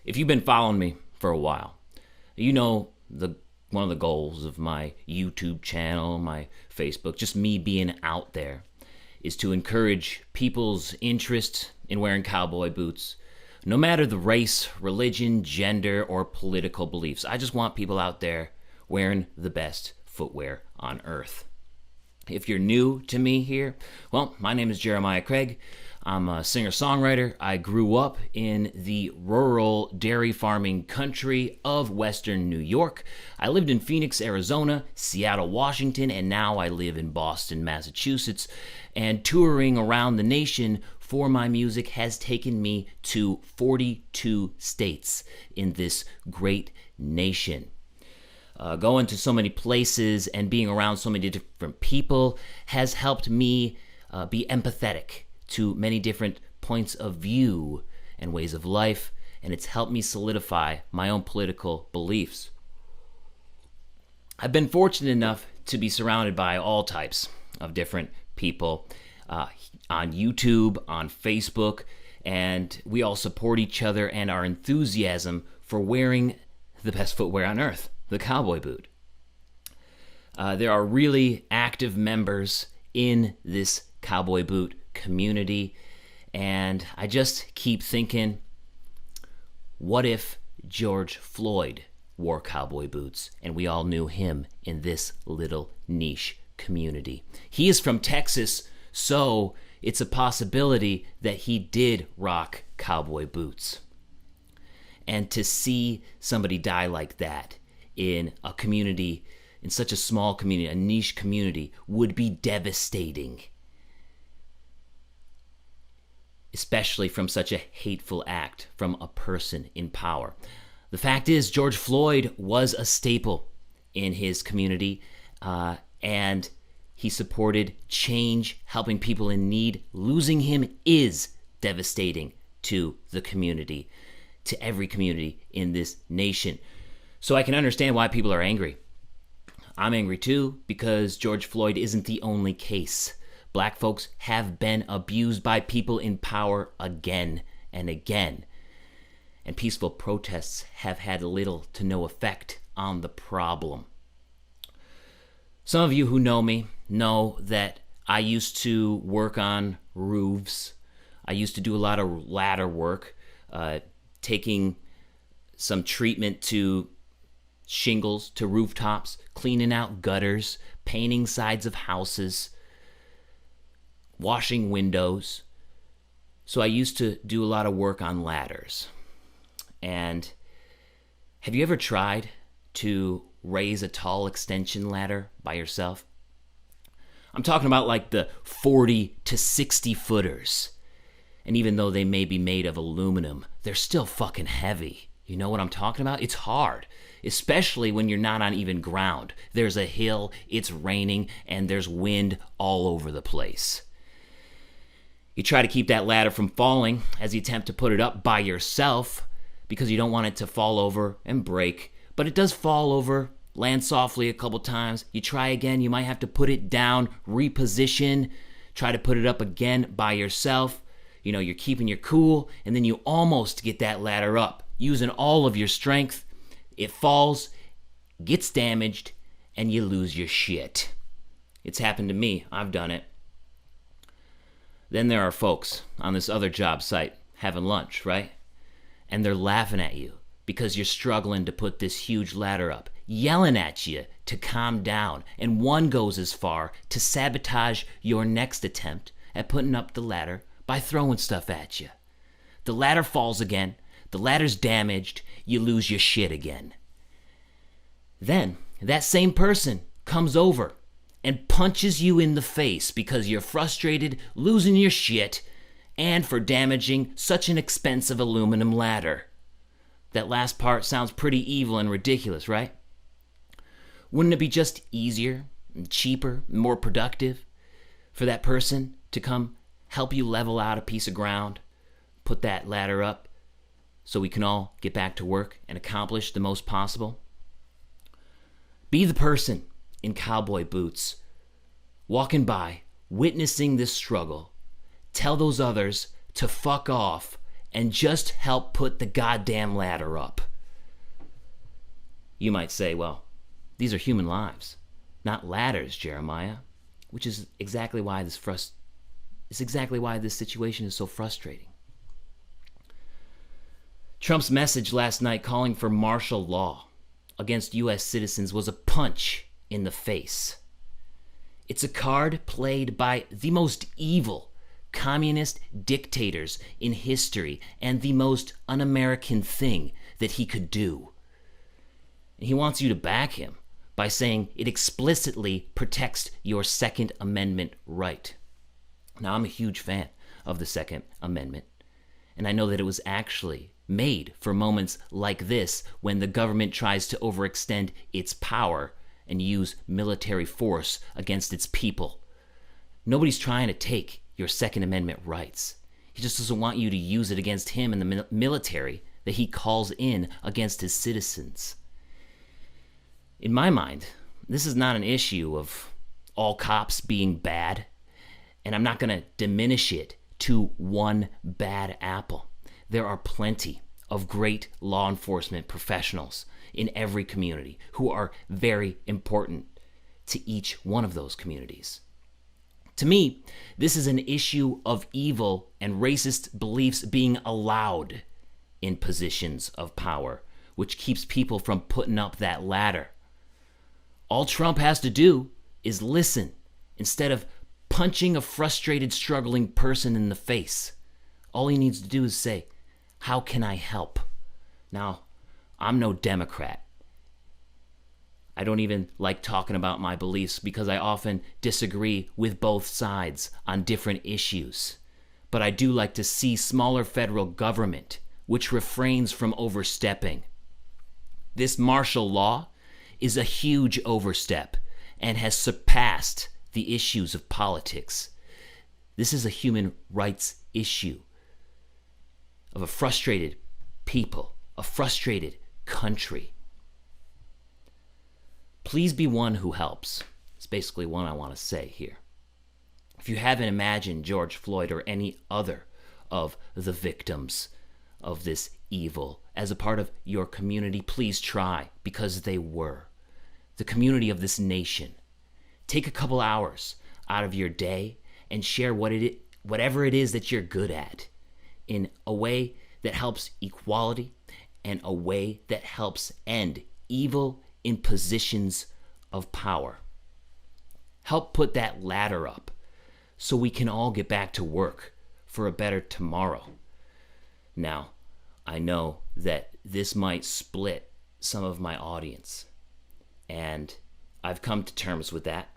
If you've been following me for a while, you know one of the goals of my YouTube channel, my Facebook, just me being out there, is to encourage people's interest in wearing cowboy boots, no matter the race, religion, gender, or political beliefs. I just want people out there wearing the best footwear on earth. If you're new to me here, well, my name is Jeremiah Craig. I'm a singer-songwriter. I grew up in the rural dairy farming country of Western New York. I lived in Phoenix, Arizona, Seattle, Washington, and now I live in Boston, Massachusetts. And touring around the nation for my music has taken me to 42 states in this great nation. Going to so many places and being around so many different people has helped me be empathetic to many different points of view and ways of life, and it's helped me solidify my own political beliefs. I've been fortunate enough to be surrounded by all types of different people on YouTube, on Facebook, and we all support each other and our enthusiasm for wearing the best footwear on earth, the cowboy boot. There are really active members in this cowboy boot community, and I just keep thinking, what if George Floyd wore cowboy boots and we all knew him in this little niche community? He is from Texas, so it's a possibility that he did rock cowboy boots. And to see somebody die like that in a community, in such a small community, a niche community, would be devastating. Especially from such a hateful act from a person in power. The fact is, George Floyd was a staple in his community, and he supported change, helping people in need. Losing him is devastating to the community, to every community in this nation. So I can understand why people are angry. I'm angry too, because George Floyd isn't the only case. Black folks have been abused by people in power again and again. And peaceful protests have had little to no effect on the problem. Some of you who know me know that I used to work on roofs. I used to do a lot of ladder work, taking some treatment to shingles, to rooftops, cleaning out gutters, painting sides of houses, washing windows. So I used to do a lot of work on ladders. And have you ever tried to raise a tall extension ladder by yourself? I'm talking about like the 40 to 60 footers. And even though they may be made of aluminum, they're still fucking heavy. You know what I'm talking about? It's hard, especially when you're not on even ground. There's a hill, it's raining, and there's wind all over the place. You try to keep that ladder from falling as you attempt to put it up by yourself because you don't want it to fall over and break. But it does fall over, land softly a couple times. You try again, you might have to put it down, reposition, try to put it up again by yourself. You know, you're keeping your cool, and then you almost get that ladder up, using all of your strength. It falls, gets damaged, and you lose your shit. It's happened to me. I've done it. Then there are folks on this other job site having lunch, right? And they're laughing at you because you're struggling to put this huge ladder up, yelling at you to calm down. And one goes as far to sabotage your next attempt at putting up the ladder by throwing stuff at you. The ladder falls again, the ladder's damaged, you lose your shit again. Then that same person comes over and punches you in the face because you're frustrated, losing your shit, and for damaging such an expensive aluminum ladder. That last part sounds pretty evil and ridiculous, right? Wouldn't it be just easier and cheaper and more productive for that person to come help you level out a piece of ground, put that ladder up, so we can all get back to work and accomplish the most possible? Be the person in cowboy boots, walking by, witnessing this struggle. Tell those others to fuck off and just help put the goddamn ladder up. You might say, well, these are human lives, not ladders, Jeremiah, which is exactly why this situation is so frustrating. Trump's message last night calling for martial law against U.S. citizens was a punch in the face. It's a card played by the most evil communist dictators in history and the most un-American thing that he could do. And he wants you to back him by saying it explicitly protects your Second Amendment right. Now, I'm a huge fan of the Second Amendment, and I know that it was actually made for moments like this when the government tries to overextend its power and use military force against its people. Nobody's trying to take your Second Amendment rights. He just doesn't want you to use it against him and the military that he calls in against his citizens. In my mind, this is not an issue of all cops being bad, and I'm not going to diminish it to one bad apple. There are plenty of great law enforcement professionals in every community who are very important to each one of those communities. To me, this is an issue of evil and racist beliefs being allowed in positions of power, which keeps people from putting up that ladder. All Trump has to do is listen instead of punching a frustrated, struggling person in the face. All he needs to do is say, "How can I help?" Now, I'm no Democrat. I don't even like talking about my beliefs because I often disagree with both sides on different issues. But I do like to see smaller federal government, which refrains from overstepping. This martial law is a huge overstep and has surpassed the issues of politics. This is a human rights issue of a frustrated people, a frustrated country. Please be one who helps. It's basically what I want to say here. If you haven't imagined George Floyd or any other of the victims of this evil as a part of your community, please try, because they were. The community of this nation. Take a couple hours out of your day and share whatever it is that you're good at in a way that helps equality and a way that helps end evil in positions of power. Help put that ladder up so we can all get back to work for a better tomorrow. Now, I know that this might split some of my audience, and I've come to terms with that.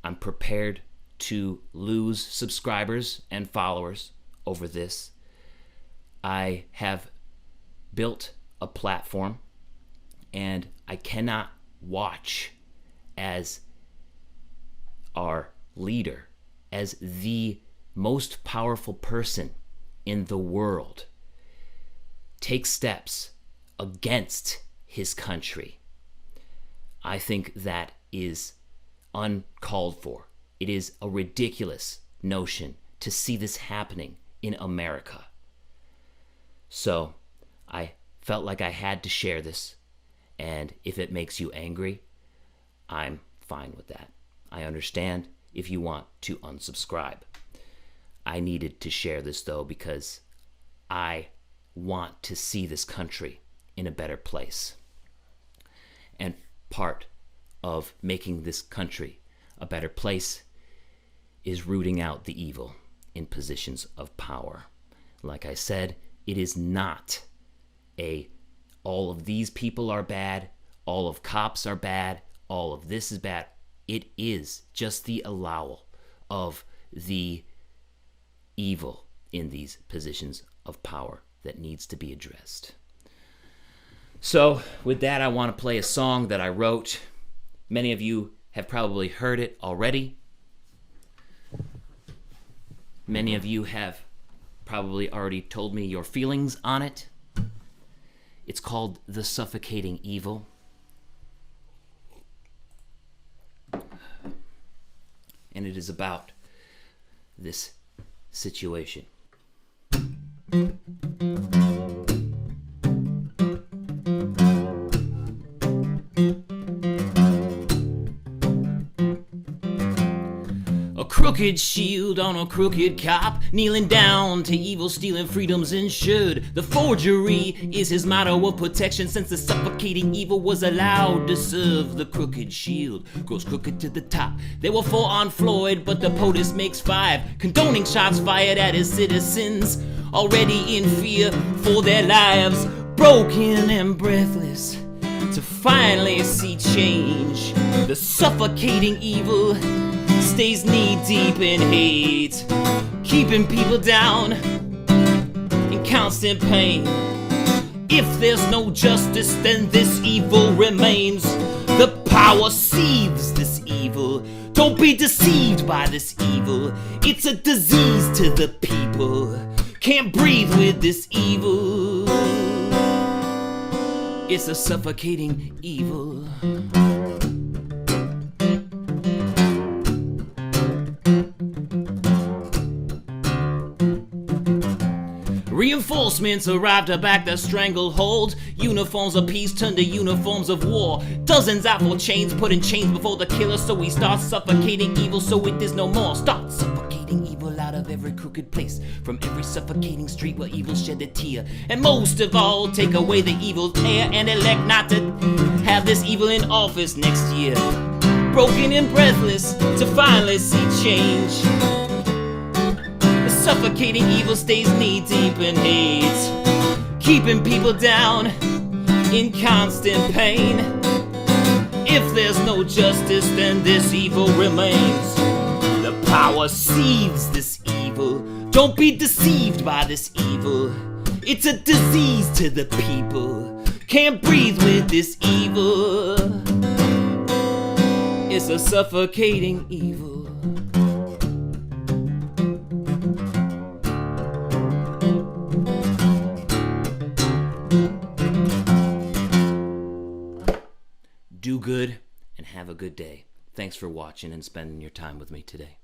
I'm prepared to lose subscribers and followers over this. I have built a platform, and I cannot watch as our leader, as the most powerful person in the world, take steps against his country. I think that is uncalled for. It is a ridiculous notion to see this happening in America. So I felt like I had to share this, and if it makes you angry, I'm fine with that. I understand if you want to unsubscribe. I needed to share this though because I want to see this country in a better place. And part of making this country a better place is rooting out the evil in positions of power. Like I said, it is not all of these people are bad, all of cops are bad, all of this is bad. It is just the allowal of the evil in these positions of power that needs to be addressed. So with that, I want to play a song that I wrote. Many of you have probably heard it already. Many of you have probably already told me your feelings on it. It's called The Suffocating Evil. And it is about this situation. crooked shield on a crooked cop, kneeling down to evil, stealing freedoms insured. The forgery is his motto of protection, since the suffocating evil was allowed to serve. The crooked shield goes crooked to the top. There were 4 on Floyd, but the POTUS makes 5, condoning shots fired at his citizens, already in fear for their lives, broken and breathless to finally see change. The suffocating evil stays knee-deep in hate, keeping people down in constant pain. If there's no justice, then this evil remains. The power seethes this evil. Don't be deceived by this evil. It's a disease to the people. Can't breathe with this evil. It's a suffocating evil. Reinforcements arrived to back the stranglehold. Uniforms of peace turned to uniforms of war. Dozens out for chains, putting chains before the killer. So we start suffocating evil, so it is no more. Start suffocating evil out of every crooked place, from every suffocating street where evil shed a tear. And most of all, take away the evil's air and elect not to have this evil in office next year. Broken and breathless to finally see change. Suffocating evil stays knee-deep in hate, keeping people down in constant pain. If there's no justice, then this evil remains. The power seethes this evil. Don't be deceived by this evil. It's a disease to the people. Can't breathe with this evil. It's a suffocating evil. Do good and have a good day. Thanks for watching and spending your time with me today.